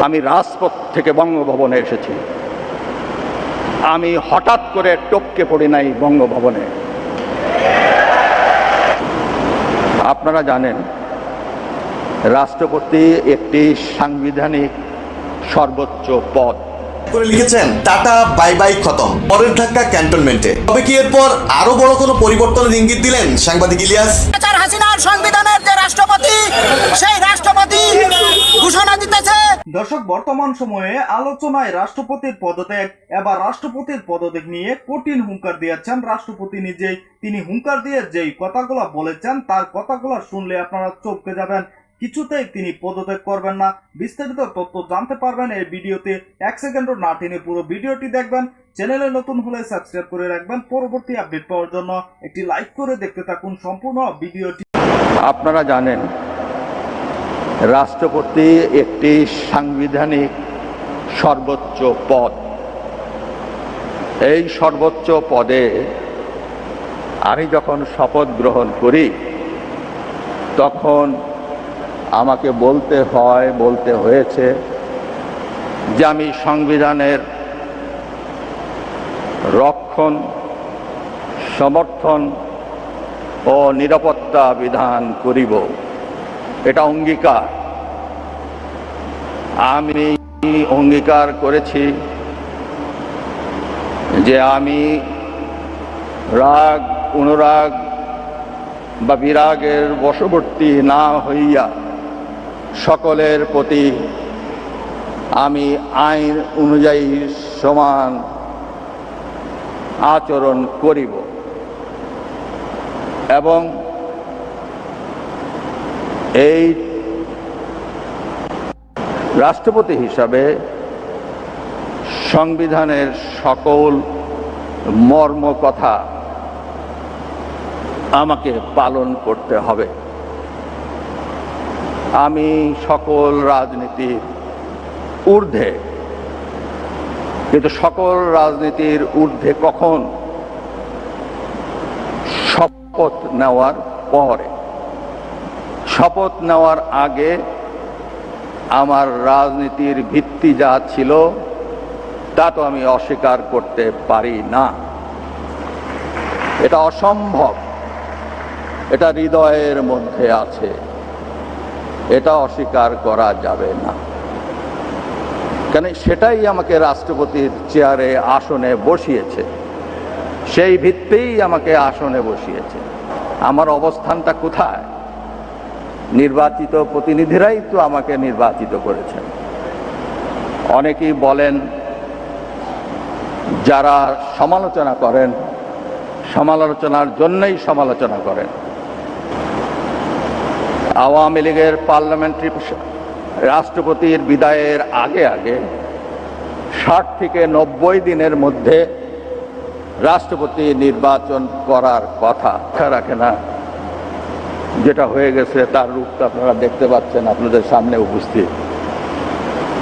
আমি রাজপথ থেকে বঙ্গভবনে এসেছি। আমি হঠাৎ করে টপকে পড়ি নাই বঙ্গভবনে। আপনারা জানেন, রাষ্ট্রপতি একটি সাংবিধানিক সর্বোচ্চ পদ। করে লিখেছেন টাটা বাই বাই খতম, পরের ধাক্কা ক্যান্টনমেন্টে। তবে কি এরপর আরো বড় কোনো পরিবর্তনের ইঙ্গিত দিলেন সাংবাদিক ইলিয়াস? হাসিনার সংবিধানের যে রাষ্ট্রপতি, সেই রাষ্ট্রপতি ঘোষণা দিতেছে। দর্শক, বর্তমান সময়ে আলোচনায় রাষ্ট্রপতির পদত্যাগ। এবার রাষ্ট্রপতির পদত্যাগ নিয়ে কঠিন হুঙ্কার দিয়েছেন রাষ্ট্রপতি নিজেই। তিনি হুঙ্কার দিয়ে যেই কথাগুলো বলেছেন, তার কথাগুলো শুনলে আপনারা চমকে যাবেন। কিছুতেই তিনি পদত্যাগ করবেন না। বিস্তারিত তথ্য জানতে পারবেন এই ভিডিওতে। 1 সেকেন্ডও না টেনে পুরো ভিডিওটি দেখবেন। চ্যানেলে নতুন হলে সাবস্ক্রাইব করে রাখবেন পরবর্তী আপডেট পাওয়ার জন্য। একটি লাইক করে দেখতে থাকুন সম্পূর্ণ ভিডিওটি। আপনারা জানেন, রাষ্ট্রপতি একটি সাংবিধানিক সর্বোচ্চ পদ। এই সর্বোচ্চ পদে আমি যখন শপথ গ্রহণ করি, তখন আমাকে বলতে হয়েছে যে আমি সংবিধানের রক্ষণ, সমর্থন ও নিরাপত্তা বিধান করিব। এটা অঙ্গীকার। আমি অঙ্গীকার করেছি যে আমি রাগ, অনুরাগ বা বিরাগের বশবর্তী না হইয়া সকলের প্রতি আমি আইন অনুযায়ী সমান আচরণ করিব এবং এই রাষ্ট্রপতি হিসাবে সংবিধানের সকল মর্ম কথা আমাকে পালন করতে হবে। আমি সকল রাজনীতির ঊর্ধ্বে, কিন্তু সকল রাজনীতির ঊর্ধ্বে কখন? শপথ নেওয়ার পরে। শপথ নেওয়ার আগে আমার রাজনীতির ভিত্তি যা ছিল তা তো আমি অস্বীকার করতে পারি না। এটা অসম্ভব। এটা হৃদয়ের মধ্যে আছে, এটা অস্বীকার করা যাবে না। কেন? সেটাই আমাকে রাষ্ট্রপতির চেয়ারে, আসনে বসিয়েছে। সেই ভিত্তিই আমাকে আসনে বসিয়েছে। আমার অবস্থানটা কোথায়? নির্বাচিত প্রতিনিধিরাই তো আমাকে নির্বাচিত করেছেন। অনেকেই বলেন, যারা সমালোচনা করেন, সমালোচনার জন্যই সমালোচনা করেন। আওয়ামী লীগের পার্লামেন্টারি রাষ্ট্রপতির বিদায়ের আগে 60 থেকে 90 দিনের মধ্যে রাষ্ট্রপতি নির্বাচন করার কথা রাখে না। যেটা হয়ে গেছে তার রূপটা আপনারা দেখতে পাচ্ছেন, আপনাদের সামনে উপস্থিত।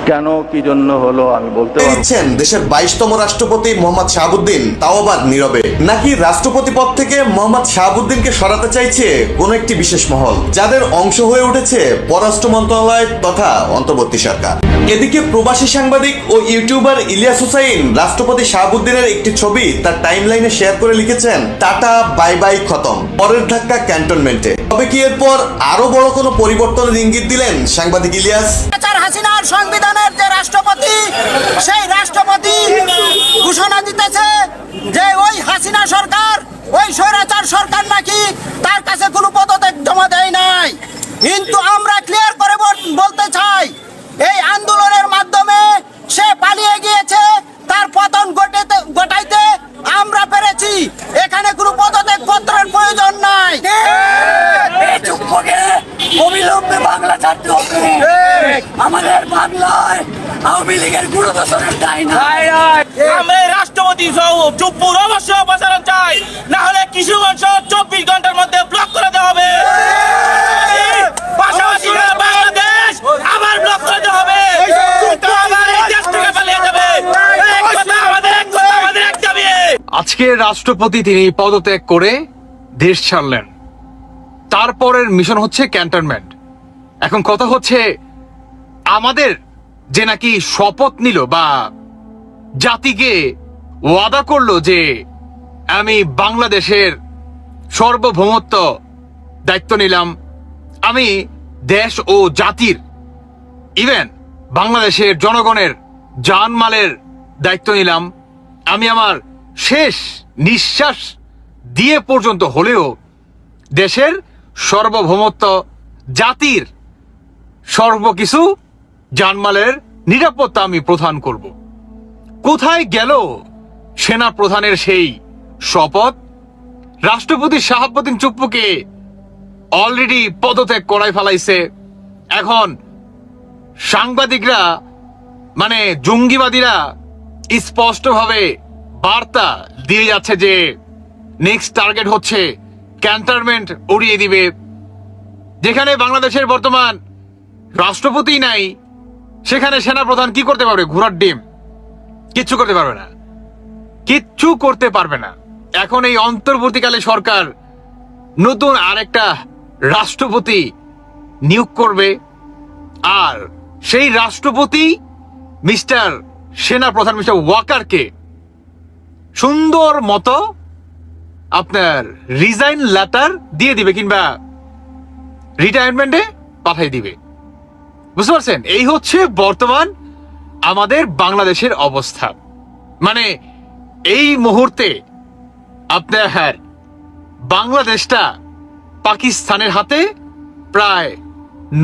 কেন, কি জন্য হলো আমি বলতে পারছেন? দেশের 22তম রাষ্ট্রপতি মোহাম্মদ শাহাবুদ্দিন, তাও আবার নীরবে। নাকি রাষ্ট্রপতি পদ থেকে মোহাম্মদ শাহাবুদ্দিনকে সরাতে চাইছে কোন একটি বিশেষ মহল, যাদের অংশ হয়ে উঠেছে পররাষ্ট্র মন্ত্রণালয় তথা অন্তর্বর্তী সরকার। এদিকে প্রবাসী সাংবাদিক ও ইউটিউবার ইলিয়াস হুসাইন রাষ্ট্রপতি শাহাবুদ্দিনের একটি ছবি তার টাইমলাইনে শেয়ার করে লিখেছেন টাটা বাই বাই খতম, পরের ধাক্কা ক্যান্টনমেন্টে। তবে কি এরপর আরো বড় কোনো পরিবর্তনের ইঙ্গিত দিলেন সাংবাদিক ইলিয়াস? হাসিনার সংবিধানের যে রাষ্ট্রপতি, সেই রাষ্ট্রপতি ঘোষণা দিতেছে যে ওই হাসিনা সরকার, ওই স্বৈরাচার সরকার নাকি তার কাছে কোনো পদত্যাগ জমা দেয় নাই। কিন্তু আমরা ক্লিয়ার করে বলতে চাই, এই আন্দোলনের মাধ্যমে সে পালিয়ে গিয়েছে। তার পতন ঘটাইতে আমরা পেরেছি। এখানে কোনো পদত্যাগ পত্রের প্রয়োজন নাই। অবিলম্বে বাংলা ছাড়তে হবে। আমাদের বাংলায় আওয়ামী লীগের গুরুদর্শনের দায় নাই। আমরা রাষ্ট্রপতি চুপ্পুর অবশ্যই অপসারণ চাই, না হলে কিশোরগঞ্জ 24 ঘন্টার মধ্যে ব্লক করে দেওয়া হবে। পাশাপাশি বাংলাদেশ আবার ব্লক করে দেওয়া হবে। আবার এই দেশ থেকে পালিয়ে যাবে। আমাদের এক দাবি। আজকে রাষ্ট্রপতি তিনি পদত্যাগ করে দেশ ছাড়লেন। তারপরের মিশন হচ্ছে ক্যান্টনমেন্ট। এখন কথা হচ্ছে, আমাদের যে নাকি শপথ নিল বা জাতিকে ওয়াদা করলো যে আমি বাংলাদেশের সার্বভৌমত্ব দায়িত্ব নিলাম, আমি দেশ ও জাতির ইভেন বাংলাদেশের জনগণের জানমালের দায়িত্ব নিলাম, আমি আমার শেষ নিঃশ্বাস দিয়ে পর্যন্ত হলেও দেশের সার্বভৌমত্ব, জাতির সর্বকিছু জানমালের নিরাপত্তা আমি প্রদান করব। কোথায় গেল সেনা প্রধানের সেই শপথ? রাষ্ট্রপতি শাহাবুদ্দিন চুপ্পুকে অলরেডি পদত্যাগ করাই ফেলাইছে। এখন সাংবাদিকরা মানে জঙ্গিবাদীরা স্পষ্টভাবে বার্তা দিয়ে যাচ্ছে যে নেক্সট টার্গেট হচ্ছে ক্যান্টনমেন্ট উড়িয়ে দিবে। যেখানে বাংলাদেশের বর্তমান রাষ্ট্রপতি নাই, সেখানে সেনাপ্রধান কি করতে পারবে? ঘোড়ার ডিম। কিচ্ছু করতে পারবে না, কিচ্ছু করতে পারবে না। এখন এই অন্তর্বর্তীকালে সরকার নতুন আরেকটা রাষ্ট্রপতি নিয়োগ করবে, আর সেই রাষ্ট্রপতি মিস্টার সেনাপ্রধান মিস্টার ওয়াকারকে সুন্দর মতো আপনার রিজাইন লেটার দিয়ে দিবে কিংবা রিটায়ারমেন্টে পাঠিয়ে দিবে। বুঝতে পারছেন? এই হচ্ছে বর্তমান আমাদের বাংলাদেশের অবস্থা। মানে এই মুহূর্তে আপনার বাংলাদেশটা পাকিস্তানের হাতে প্রায়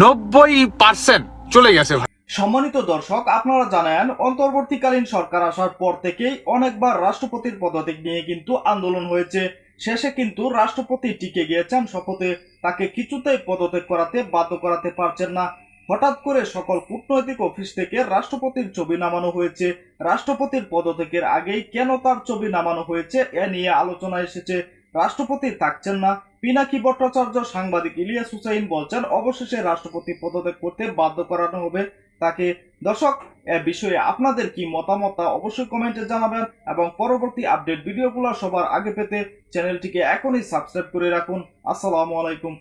90% চলে গেছে। সম্মানিত দর্শক, আপনারা জানেন অন্তর্বর্তীকালীন সরকার আসার পর থেকেই অনেকবার রাষ্ট্রপতির পদত্যাগ নিয়ে কিন্তু আন্দোলন হয়েছে। শেষে কিন্তু রাষ্ট্রপতি টিকে গিয়েছেন শপথে, তাকে কিছুতেই পদত্যাগ করাতে বাধ্য করাতে পারছেন না। হঠাৎ করে সকল কূটনৈতিক অফিস থেকে রাষ্ট্রপতির ছবি নামানো হয়েছে। রাষ্ট্রপতির পদত্যাগের আগেই কেন তার ছবি নামানো হয়েছে এ নিয়ে আলোচনা এসেছে। রাষ্ট্রপতি থাকছেন না। পিনাকি ভট্টাচার্য, সাংবাদিক ইলিয়াস হুসাইন বলছেন অবশেষে রাষ্ট্রপতি পদত্যাগ করতে বাধ্য করানো হবে তাকে। দর্শক, এ বিষয়ে আপনাদের কি মতামত তা অবশ্যই কমেন্টে জানাবেন এবং পরবর্তী আপডেট ভিডিওগুলো সবার আগে পেতে চ্যানেলটিকে এখনই সাবস্ক্রাইব করে রাখুন। আসসালামু আলাইকুম।